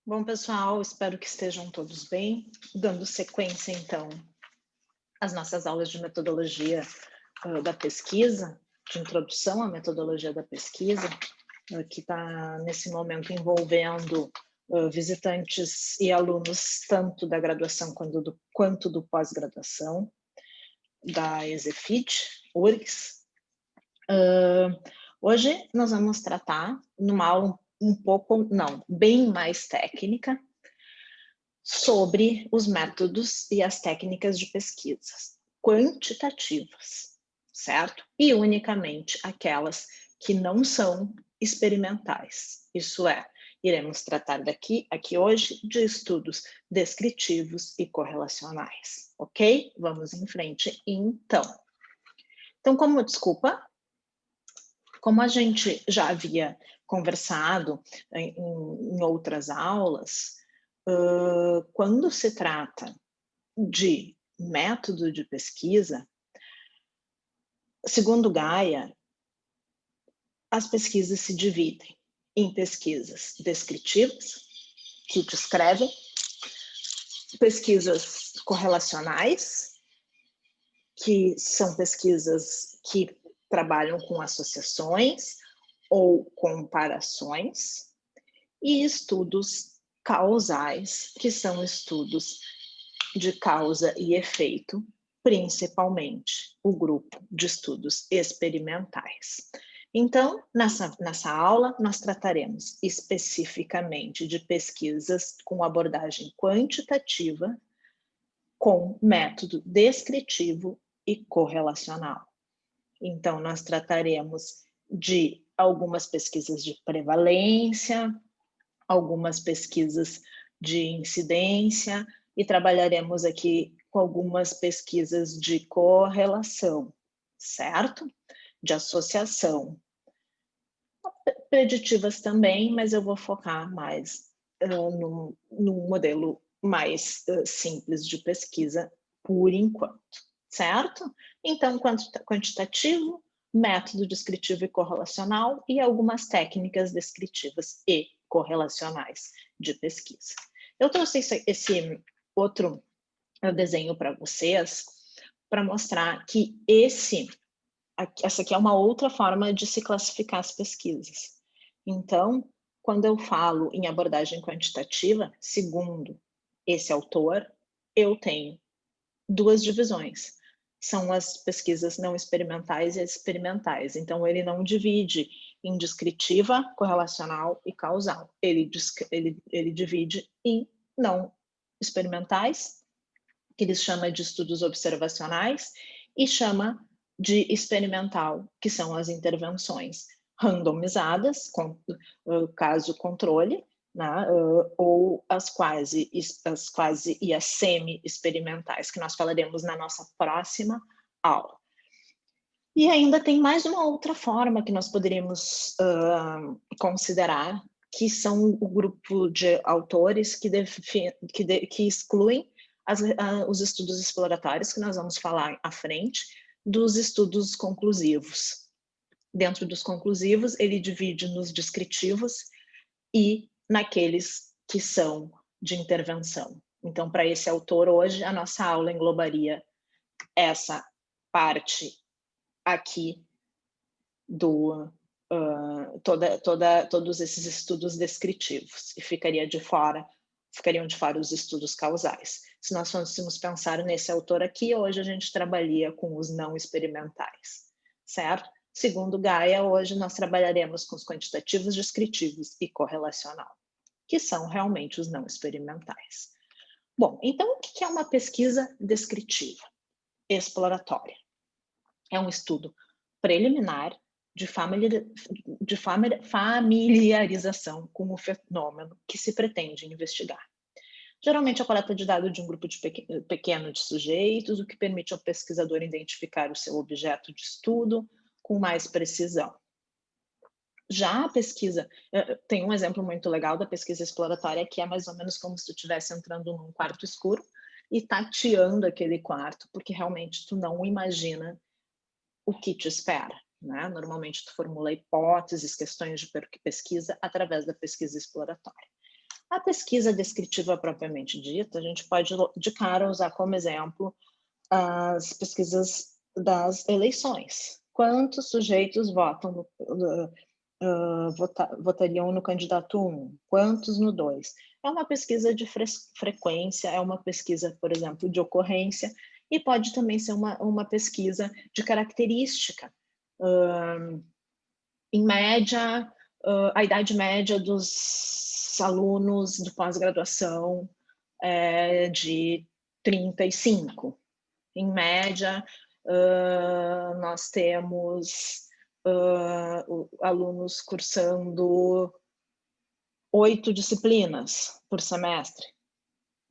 Bom, pessoal, espero que estejam todos bem. Dando sequência, então, às nossas aulas de metodologia da pesquisa, de introdução à metodologia da pesquisa, que está, nesse momento, envolvendo visitantes e alunos tanto da graduação quanto do pós-graduação, da ESEFIT, URGS. Hoje nós vamos tratar, numa aula bem mais técnica, sobre os métodos e as técnicas de pesquisas quantitativas, certo? E unicamente aquelas que não são experimentais. Isso é, iremos tratar aqui hoje de estudos descritivos e correlacionais, ok? Vamos em frente, então. Então, como a gente já havia conversado em outras aulas, quando se trata de método de pesquisa, segundo Gaia, as pesquisas se dividem em pesquisas descritivas, que descrevem, pesquisas correlacionais, que são pesquisas que trabalham com associações ou comparações, e estudos causais, que são estudos de causa e efeito, principalmente o grupo de estudos experimentais. Então, nessa aula, nós trataremos especificamente de pesquisas com abordagem quantitativa, com método descritivo e correlacional. Então, nós trataremos de algumas pesquisas de prevalência, algumas pesquisas de incidência, e trabalharemos aqui com algumas pesquisas de correlação, certo? De associação. Preditivas também, mas eu vou focar mais num modelo mais simples de pesquisa por enquanto, certo? Então, quantitativo, método descritivo e correlacional e algumas técnicas descritivas e correlacionais de pesquisa. Eu trouxe esse outro desenho para vocês para mostrar que essa aqui é uma outra forma de se classificar as pesquisas. Então, quando eu falo em abordagem quantitativa, segundo esse autor, eu tenho duas divisões. São as pesquisas não experimentais e as experimentais. Então, ele não divide em descritiva, correlacional e causal. Ele divide em não experimentais, que ele chama de estudos observacionais, e chama de experimental, que são as intervenções randomizadas, com caso controle, né, ou as quase e as semi-experimentais, que nós falaremos na nossa próxima aula. E ainda tem mais uma outra forma que nós poderíamos considerar, que são o grupo de autores que excluem os estudos exploratórios, que nós vamos falar à frente, dos estudos conclusivos. Dentro dos conclusivos, ele divide nos descritivos e naqueles que são de intervenção. Então, para esse autor, hoje, a nossa aula englobaria essa parte aqui todos esses estudos descritivos, e ficariam de fora os estudos causais. Se nós fôssemos pensar nesse autor aqui, hoje a gente trabalharia com os não experimentais, certo? Segundo Gaia, hoje nós trabalharemos com os quantitativos, descritivos e correlacional, que são realmente os não experimentais. Bom, então o que é uma pesquisa descritiva? Exploratória. É um estudo preliminar de familiarização com o fenômeno que se pretende investigar. Geralmente, a coleta de dados de um grupo pequeno de sujeitos, o que permite ao pesquisador identificar o seu objeto de estudo com mais precisão. Já a pesquisa, tem um exemplo muito legal da pesquisa exploratória, que é mais ou menos como se tu estivesse entrando num quarto escuro e tateando aquele quarto, porque realmente tu não imagina o que te espera, né? Normalmente tu formula hipóteses, questões de pesquisa através da pesquisa exploratória. A pesquisa descritiva propriamente dita, a gente pode de cara usar como exemplo as pesquisas das eleições. Quantos sujeitos votariam no candidato 1? Quantos no 2? É uma pesquisa de frequência, é uma pesquisa, por exemplo, de ocorrência, e pode também ser uma pesquisa de característica. Em média, a idade média dos alunos de pós-graduação é de 35. Em média, nós temos alunos cursando 8 disciplinas por semestre.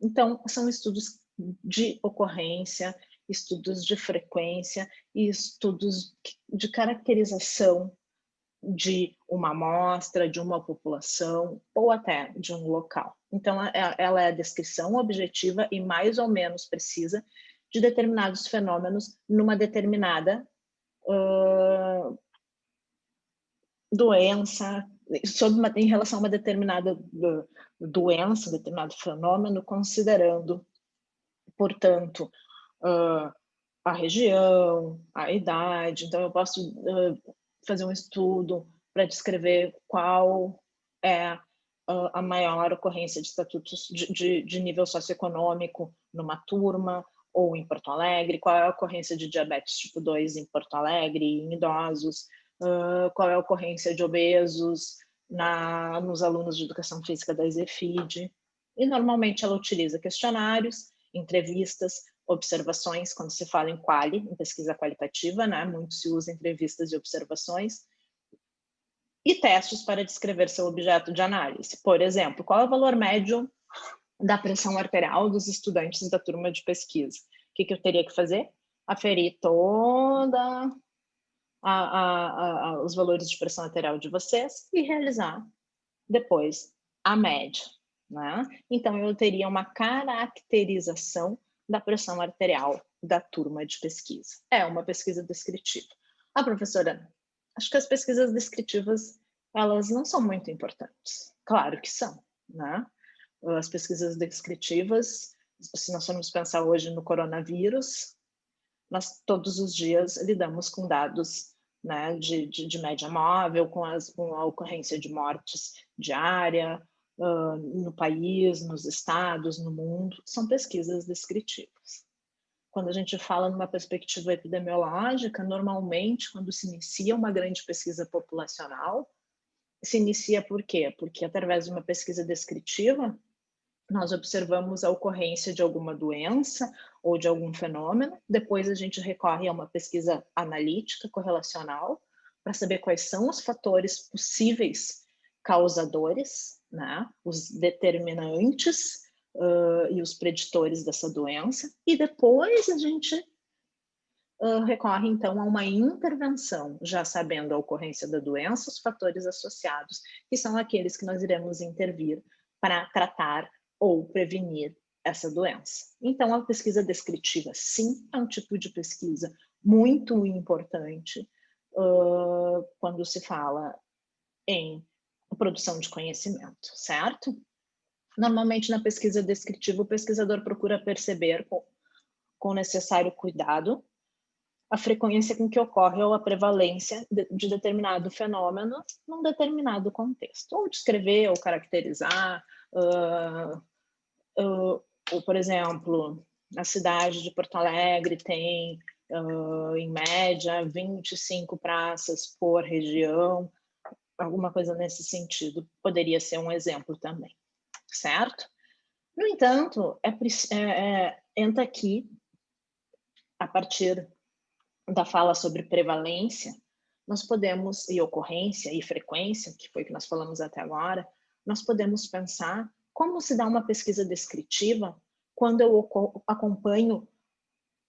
Então, são estudos de ocorrência, estudos de frequência e estudos de caracterização de uma amostra, de uma população ou até de um local. Então, ela é a descrição objetiva e mais ou menos precisa de determinados fenômenos numa determinada doença, em relação a uma determinada doença, determinado fenômeno, considerando, portanto, a região, a idade. Então, eu posso fazer um estudo para descrever qual é a maior ocorrência de estatutos de nível socioeconômico numa turma, ou em Porto Alegre, qual é a ocorrência de diabetes tipo 2 em Porto Alegre, em idosos, qual é a ocorrência de obesos nos alunos de educação física da EZFID. E normalmente ela utiliza questionários, entrevistas, observações, quando se fala em quali, em pesquisa qualitativa, né? Muito se usa entrevistas e observações, e testes para descrever seu objeto de análise. Por exemplo, qual é o valor médio da pressão arterial dos estudantes da turma de pesquisa? O que eu teria que fazer? Aferir toda os valores de pressão arterial de vocês e realizar depois a média, né? Então, eu teria uma caracterização da pressão arterial da turma de pesquisa. É uma pesquisa descritiva. Professora, acho que as pesquisas descritivas, elas não são muito importantes. Claro que são, né? As pesquisas descritivas, se nós formos pensar hoje no coronavírus, nós todos os dias lidamos com dados, né, de média móvel, com a ocorrência de mortes diária no país, nos estados, no mundo. São pesquisas descritivas. Quando a gente fala numa perspectiva epidemiológica, normalmente, quando se inicia uma grande pesquisa populacional, se inicia por quê? Porque através de uma pesquisa descritiva, nós observamos a ocorrência de alguma doença ou de algum fenômeno, depois a gente recorre a uma pesquisa analítica correlacional para saber quais são os fatores possíveis causadores, né? Os determinantes e os preditores dessa doença, e depois a gente recorre então a uma intervenção, já sabendo a ocorrência da doença, os fatores associados, que são aqueles que nós iremos intervir para tratar ou prevenir essa doença. Então, a pesquisa descritiva, sim, é um tipo de pesquisa muito importante quando se fala em produção de conhecimento, certo? Normalmente, na pesquisa descritiva, o pesquisador procura perceber com necessário cuidado a frequência com que ocorre ou a prevalência de determinado fenômeno num determinado contexto, ou descrever ou caracterizar, ou, por exemplo, a cidade de Porto Alegre tem, em média, 25 praças por região, alguma coisa nesse sentido, poderia ser um exemplo também, certo? No entanto, entra aqui, a partir da fala sobre prevalência, nós podemos, e ocorrência e frequência, que foi o que nós falamos até agora, nós podemos pensar como se dá uma pesquisa descritiva quando eu acompanho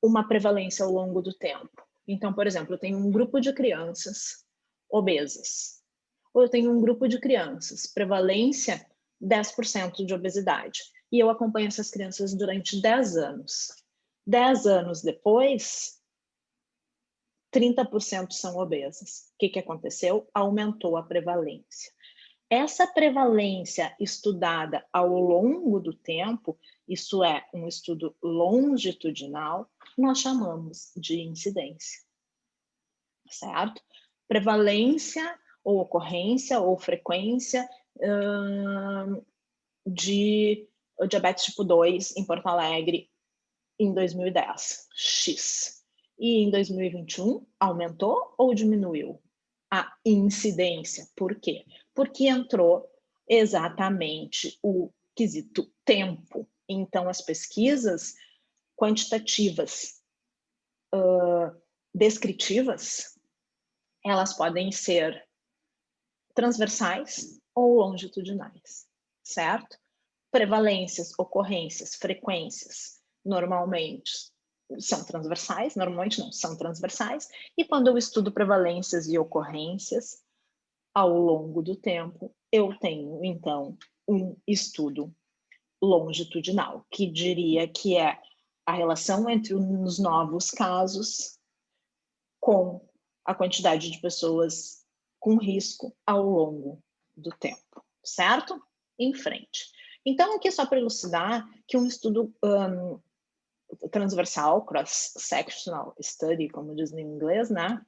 uma prevalência ao longo do tempo. Então, por exemplo, eu tenho um grupo de crianças obesas, ou eu tenho um grupo de crianças, prevalência 10% de obesidade, e eu acompanho essas crianças durante 10 anos. 10 anos depois, 30% são obesas. O que aconteceu? Aumentou a prevalência. Essa prevalência estudada ao longo do tempo, isso é, um estudo longitudinal, nós chamamos de incidência, certo? Prevalência ou ocorrência ou frequência de diabetes tipo 2 em Porto Alegre em 2010, X. E em 2021, aumentou ou diminuiu a incidência? Por quê? Porque entrou exatamente o quesito tempo. Então, as pesquisas quantitativas descritivas, elas podem ser transversais ou longitudinais, certo? Prevalências, ocorrências, frequências, normalmente são transversais, normalmente não, são transversais, e quando eu estudo prevalências e ocorrências ao longo do tempo, eu tenho, então, um estudo longitudinal, que diria que é a relação entre os novos casos com a quantidade de pessoas com risco ao longo do tempo, certo? Em frente. Então, aqui só para elucidar que um estudo transversal, cross-sectional study, como diz em inglês, né?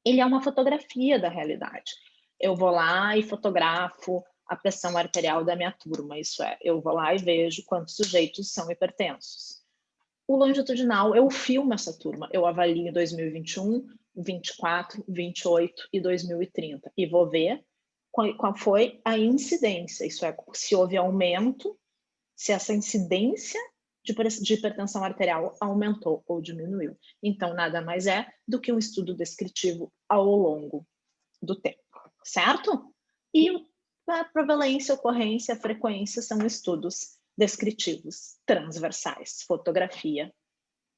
Ele é uma fotografia da realidade. Eu vou lá e fotografo a pressão arterial da minha turma, isso é, eu vou lá e vejo quantos sujeitos são hipertensos. O longitudinal, eu filmo essa turma, eu avalio em 2021, 24, 28 e 2030 e vou ver qual foi a incidência, isso é, se houve aumento, se essa incidência de hipertensão arterial aumentou ou diminuiu. Então, nada mais é do que um estudo descritivo ao longo do tempo, certo? E a prevalência, ocorrência, frequência são estudos descritivos transversais, fotografia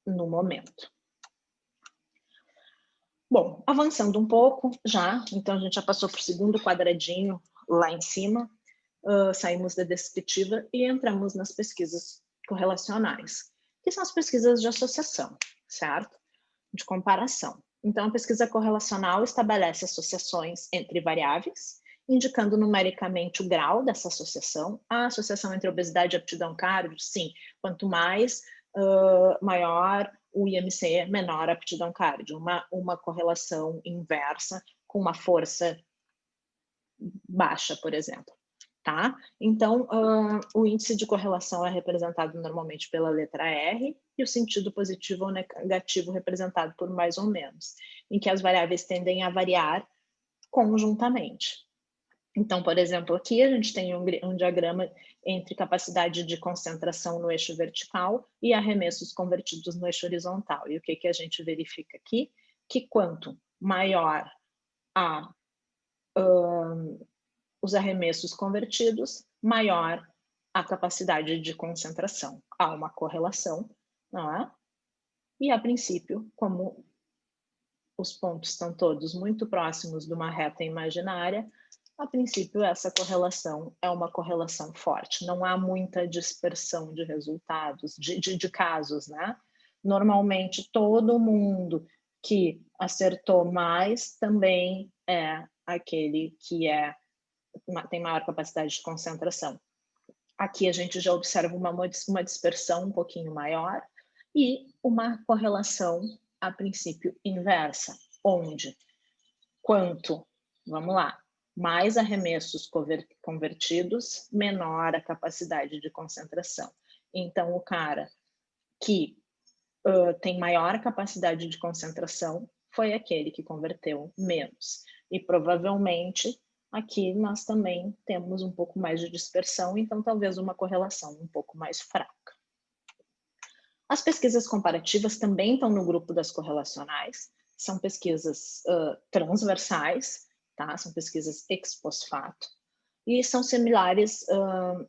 no momento. Bom, avançando um pouco já, então a gente já passou para o segundo quadradinho lá em cima, saímos da descritiva e entramos nas pesquisas correlacionais, que são as pesquisas de associação, certo? De comparação. Então, a pesquisa correlacional estabelece associações entre variáveis, indicando numericamente o grau dessa associação. A associação entre obesidade e aptidão cardio, sim, quanto mais maior o IMC, menor a aptidão cardio. Uma correlação inversa com uma força baixa, por exemplo. Tá? Então, o índice de correlação é representado normalmente pela letra R e o sentido positivo ou negativo representado por mais ou menos, em que as variáveis tendem a variar conjuntamente. Então, por exemplo, aqui a gente tem um diagrama entre capacidade de concentração no eixo vertical e arremessos convertidos no eixo horizontal. E o que a gente verifica aqui? Que quanto maior os arremessos convertidos, maior a capacidade de concentração. Há uma correlação, não é? E, a princípio, como os pontos estão todos muito próximos de uma reta imaginária, a princípio essa correlação é uma correlação forte. Não há muita dispersão de resultados, de casos, né? Normalmente, todo mundo que acertou mais também é aquele que tem maior capacidade de concentração. Aqui a gente já observa uma dispersão um pouquinho maior e uma correlação, a princípio, inversa, onde quanto, vamos lá, mais arremessos convertidos, menor a capacidade de concentração. Então, o cara que tem maior capacidade de concentração foi aquele que converteu menos. E provavelmente aqui nós também temos um pouco mais de dispersão, então talvez uma correlação um pouco mais fraca. As pesquisas comparativas também estão no grupo das correlacionais, são pesquisas transversais, tá? São pesquisas ex post facto, e são similares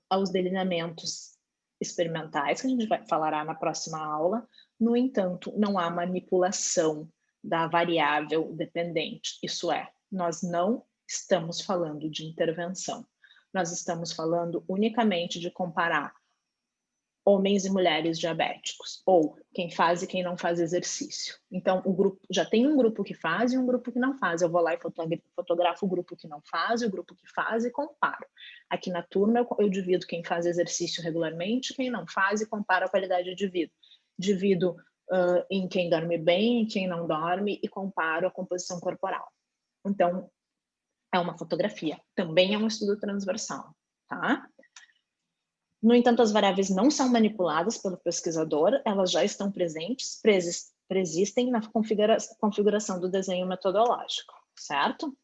aos delineamentos experimentais, que a gente falará na próxima aula. No entanto, não há manipulação da variável dependente, isso é, nós não estamos falando de intervenção, nós estamos falando unicamente de comparar homens e mulheres diabéticos, ou quem faz e quem não faz exercício. Então, o grupo já tem um grupo que faz e um grupo que não faz. Eu vou lá e fotografo o grupo que não faz e o grupo que faz e comparo. Aqui na turma, eu divido quem faz exercício regularmente, quem não faz e comparo a qualidade de vida. Divido em quem dorme bem e quem não dorme e comparo a composição corporal. Então, é uma fotografia. Também é um estudo transversal, tá? No entanto, as variáveis não são manipuladas pelo pesquisador, elas já estão presentes, preexistem na configuração do desenho metodológico, certo?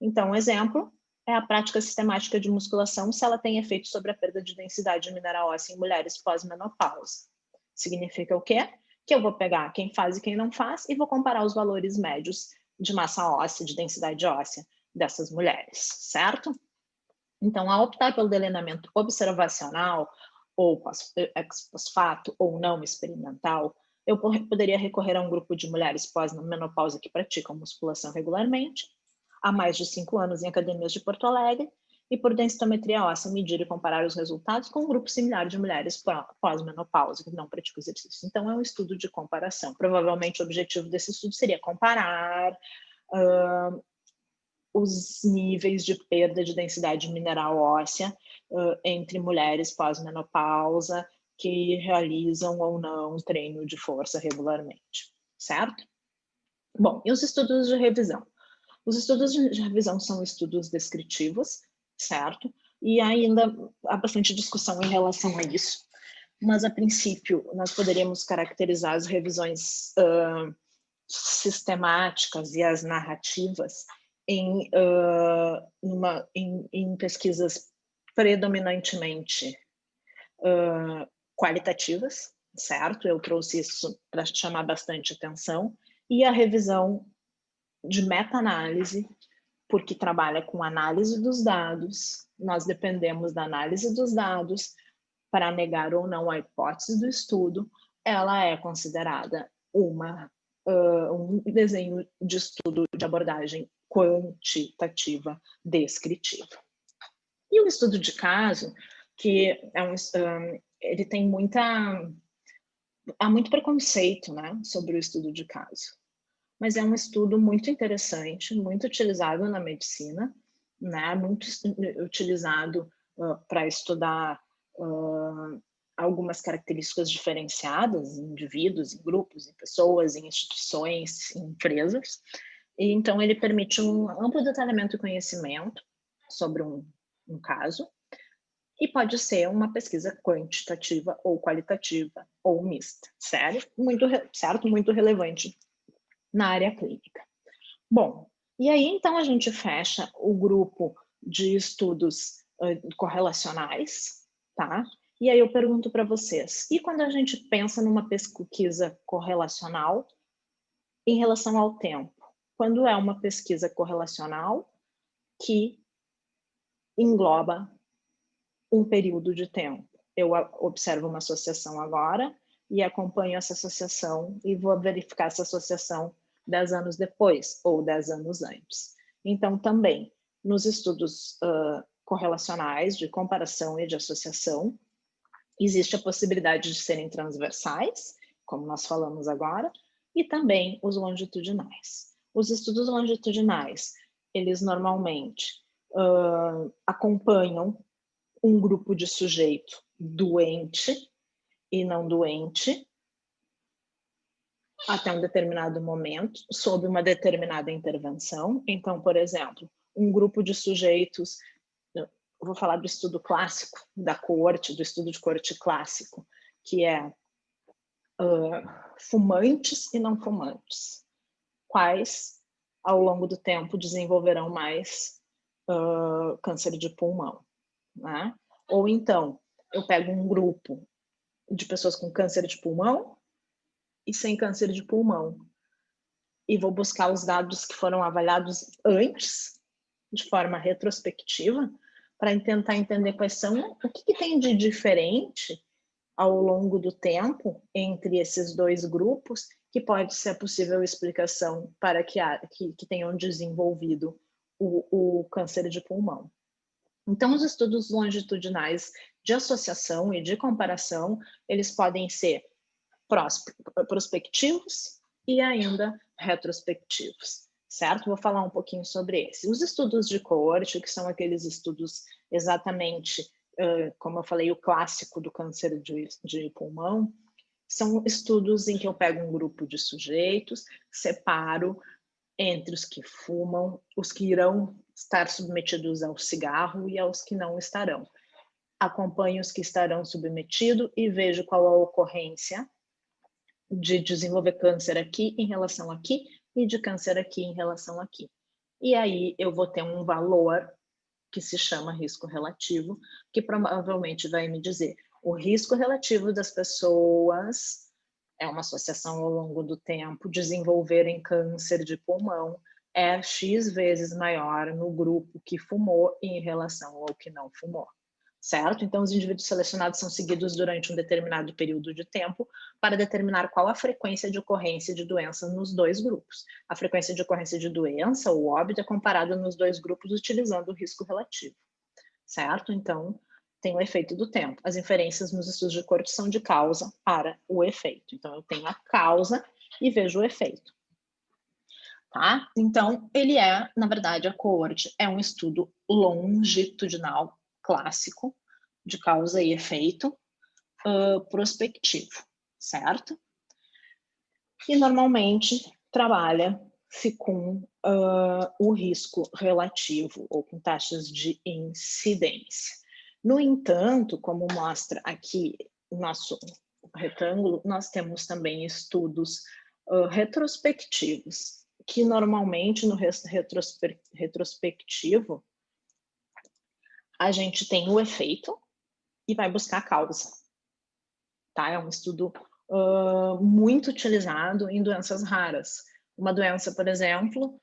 Então, um exemplo é a prática sistemática de musculação se ela tem efeito sobre a perda de densidade mineral óssea em mulheres pós-menopausa. Significa o quê? Que eu vou pegar quem faz e quem não faz e vou comparar os valores médios de massa óssea, de densidade óssea dessas mulheres, certo? Então, ao optar pelo delineamento observacional, ou ex post facto, ou não experimental, eu poderia recorrer a um grupo de mulheres pós-menopausa que praticam musculação regularmente, há mais de 5 anos em academias de Porto Alegre, e por densitometria óssea medir e comparar os resultados com um grupo similar de mulheres pós-menopausa que não praticam exercício. Então, é um estudo de comparação. Provavelmente o objetivo desse estudo seria comparar os níveis de perda de densidade mineral óssea entre mulheres pós-menopausa que realizam ou não treino de força regularmente, certo? Bom, e os estudos de revisão? Os estudos de revisão são estudos descritivos, certo? E ainda há bastante discussão em relação a isso, mas a princípio nós poderíamos caracterizar as revisões sistemáticas e as narrativas em pesquisas predominantemente qualitativas, certo? Eu trouxe isso para chamar bastante atenção, e a revisão de meta-análise, porque trabalha com análise dos dados, nós dependemos da análise dos dados para negar ou não a hipótese do estudo, ela é considerada um desenho de estudo de abordagem quantitativa descritiva. E o estudo de caso, que ele tem há muito preconceito, né, sobre o estudo de caso, mas é um estudo muito interessante, muito utilizado na medicina, né, muito utilizado para estudar algumas características diferenciadas em indivíduos, em grupos, em pessoas, em instituições, em empresas. E, então, ele permite um amplo detalhamento e conhecimento sobre um caso, e pode ser uma pesquisa quantitativa ou qualitativa ou mista, certo? Muito relevante na área clínica. Bom, e aí então a gente fecha o grupo de estudos correlacionais, tá? E aí eu pergunto para vocês, e quando a gente pensa numa pesquisa correlacional em relação ao tempo? Quando é uma pesquisa correlacional que engloba um período de tempo? Eu observo uma associação agora e acompanho essa associação e vou verificar essa associação 10 anos depois ou 10 anos antes. Então, também, nos estudos correlacionais de comparação e de associação, existe a possibilidade de serem transversais, como nós falamos agora, e também os longitudinais. Os estudos longitudinais, eles normalmente acompanham um grupo de sujeito doente e não doente até um determinado momento, sob uma determinada intervenção. Então, por exemplo, um grupo de sujeitos, eu vou falar do estudo clássico da corte, do estudo de corte clássico, que é fumantes e não fumantes. Quais, ao longo do tempo, desenvolverão mais câncer de pulmão, né? Ou então, eu pego um grupo de pessoas com câncer de pulmão e sem câncer de pulmão, e vou buscar os dados que foram avaliados antes, de forma retrospectiva, para tentar entender quais são, o que tem de diferente ao longo do tempo entre esses dois grupos, que pode ser a possível explicação para que tenham desenvolvido o câncer de pulmão. Então, os estudos longitudinais, de associação e de comparação, eles podem ser prospectivos e ainda retrospectivos, certo? Vou falar um pouquinho sobre esse. Os estudos de coorte, que são aqueles estudos exatamente, como eu falei, o clássico do câncer de pulmão, são estudos em que eu pego um grupo de sujeitos, separo entre os que fumam, os que irão estar submetidos ao cigarro e aos que não estarão. Acompanho os que estarão submetidos e vejo qual a ocorrência de desenvolver câncer aqui em relação aqui e de câncer aqui em relação aqui. E aí eu vou ter um valor que se chama risco relativo, que provavelmente vai me dizer o risco relativo das pessoas, é uma associação ao longo do tempo, desenvolverem câncer de pulmão é X vezes maior no grupo que fumou em relação ao que não fumou, certo? Então, os indivíduos selecionados são seguidos durante um determinado período de tempo para determinar qual a frequência de ocorrência de doença nos dois grupos. A frequência de ocorrência de doença, ou óbito, é comparada nos dois grupos utilizando o risco relativo, certo? Então, tem o efeito do tempo. As inferências nos estudos de coorte são de causa para o efeito. Então, eu tenho a causa e vejo o efeito. Tá? Então, ele é, na verdade, a coorte é um estudo longitudinal clássico de causa e efeito prospectivo, certo? E normalmente trabalha-se com o risco relativo ou com taxas de incidência. No entanto, como mostra aqui o nosso retângulo, nós temos também estudos retrospectivos, que normalmente no retrospectivo a gente tem o efeito e vai buscar a causa. Tá? É um estudo muito utilizado em doenças raras. Uma doença, por exemplo,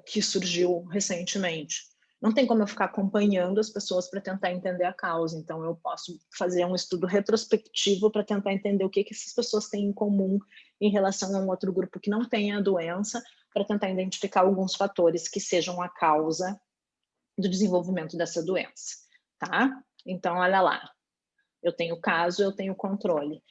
que surgiu recentemente. Não tem como eu ficar acompanhando as pessoas para tentar entender a causa, então eu posso fazer um estudo retrospectivo para tentar entender o que essas pessoas têm em comum em relação a um outro grupo que não tem a doença, para tentar identificar alguns fatores que sejam a causa do desenvolvimento dessa doença, tá? Então, olha lá, eu tenho caso, eu tenho controle.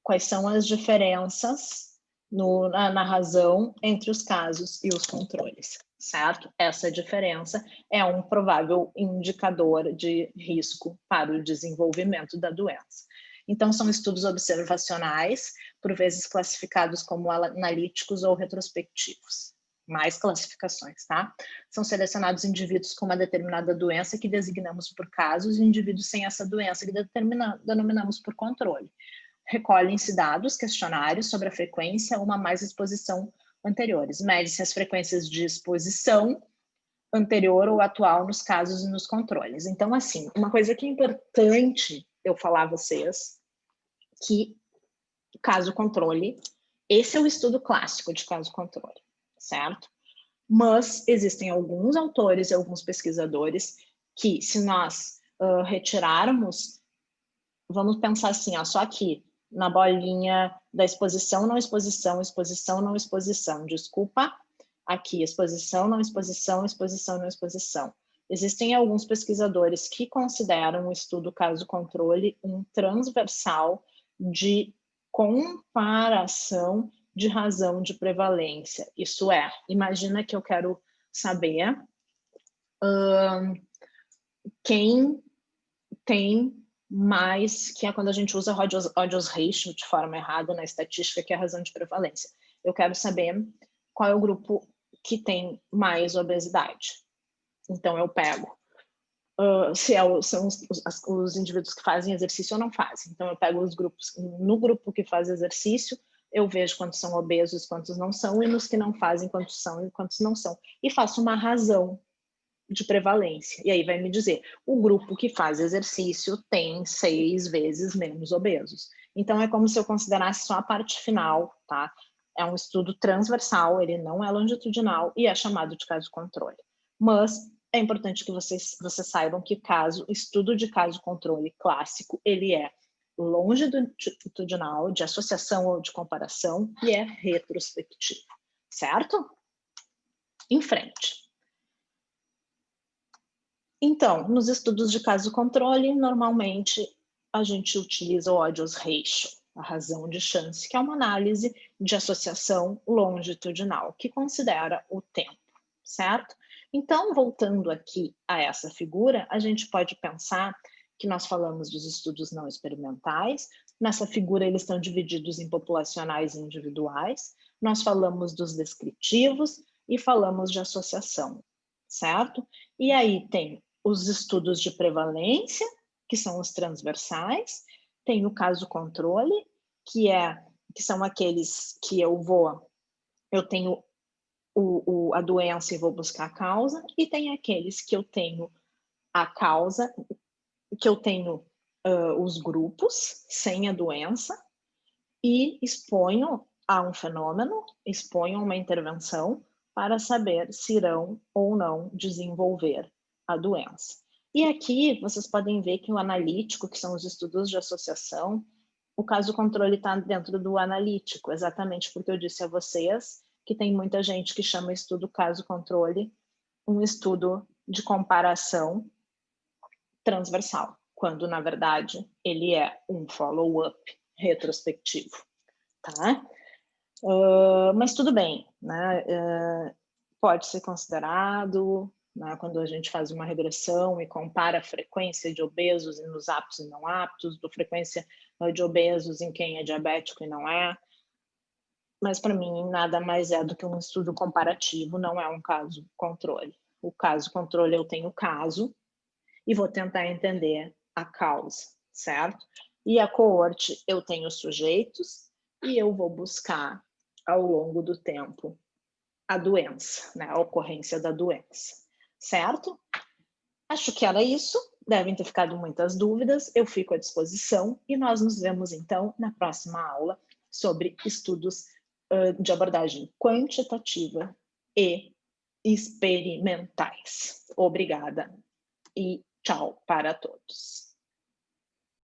Quais são as diferenças na razão entre os casos e os controles, certo? Essa diferença é um provável indicador de risco para o desenvolvimento da doença. Então, são estudos observacionais, por vezes classificados como analíticos ou retrospectivos. Mais classificações, tá? São selecionados indivíduos com uma determinada doença que designamos por casos e indivíduos sem essa doença que denominamos por controle. Recolhem-se dados, questionários sobre a frequência ou uma mais exposição anteriores. Mede-se as frequências de exposição anterior ou atual nos casos e nos controles. Então, assim, uma coisa que é importante eu falar a vocês, que caso controle, esse é o estudo clássico de caso controle, certo? Mas existem alguns autores e alguns pesquisadores que, se nós retirarmos, vamos pensar assim, ó, só aqui, na bolinha da exposição, não exposição, exposição, não exposição, desculpa, aqui, exposição, não exposição, exposição, não exposição. Existem alguns pesquisadores que consideram o estudo caso-controle um transversal de comparação de razão de prevalência. Isso é, imagina que eu quero saber quem tem mais, que é quando a gente usa odds ratio de forma errada na estatística, que é a razão de prevalência. Eu quero saber qual é o grupo que tem mais obesidade. Então, eu pego são os indivíduos que fazem exercício ou não fazem. Então, eu pego os grupos, no grupo que faz exercício, eu vejo quantos são obesos, quantos não são, e nos que não fazem, quantos são e quantos não são. E faço uma razão de prevalência. E aí vai me dizer, o grupo que faz exercício tem 6 vezes menos obesos. Então, é como se eu considerasse só a parte final, tá? É um estudo transversal, ele não é longitudinal e é chamado de caso-controle. Mas é importante que vocês saibam que estudo de caso-controle clássico, ele é longitudinal, de associação ou de comparação, e é retrospectivo, certo? Em frente. Então, nos estudos de caso controle, normalmente a gente utiliza o odds ratio, a razão de chance, que é uma análise de associação longitudinal, que considera o tempo, certo? Então, voltando aqui a essa figura, a gente pode pensar que nós falamos dos estudos não experimentais. Nessa figura, eles estão divididos em populacionais e individuais. Nós falamos dos descritivos e falamos de associação, certo? E aí tem os estudos de prevalência, que são os transversais, tem o caso controle, que são aqueles que eu tenho a doença e vou buscar a causa, e tem aqueles que eu tenho a causa, que eu tenho os grupos sem a doença e exponho a um fenômeno, exponho a uma intervenção para saber se irão ou não desenvolver a doença. E aqui vocês podem ver que o analítico, que são os estudos de associação, o caso controle está dentro do analítico, exatamente porque eu disse a vocês que tem muita gente que chama estudo caso controle um estudo de comparação transversal, quando na verdade ele é um follow-up retrospectivo, tá? Mas tudo bem, né? Pode ser considerado, né, quando a gente faz uma regressão e compara a frequência de obesos nos aptos e não aptos, do frequência de obesos em quem é diabético e não é. Mas para mim nada mais é do que um estudo comparativo, não é um caso controle. O caso controle eu tenho o caso e vou tentar entender a causa, certo? E a coorte eu tenho sujeitos e eu vou buscar ao longo do tempo a doença, né, a ocorrência da doença, certo? Acho que era isso, devem ter ficado muitas dúvidas, eu fico à disposição e nós nos vemos então na próxima aula sobre estudos de abordagem quantitativa e experimentais. Obrigada e tchau para todos.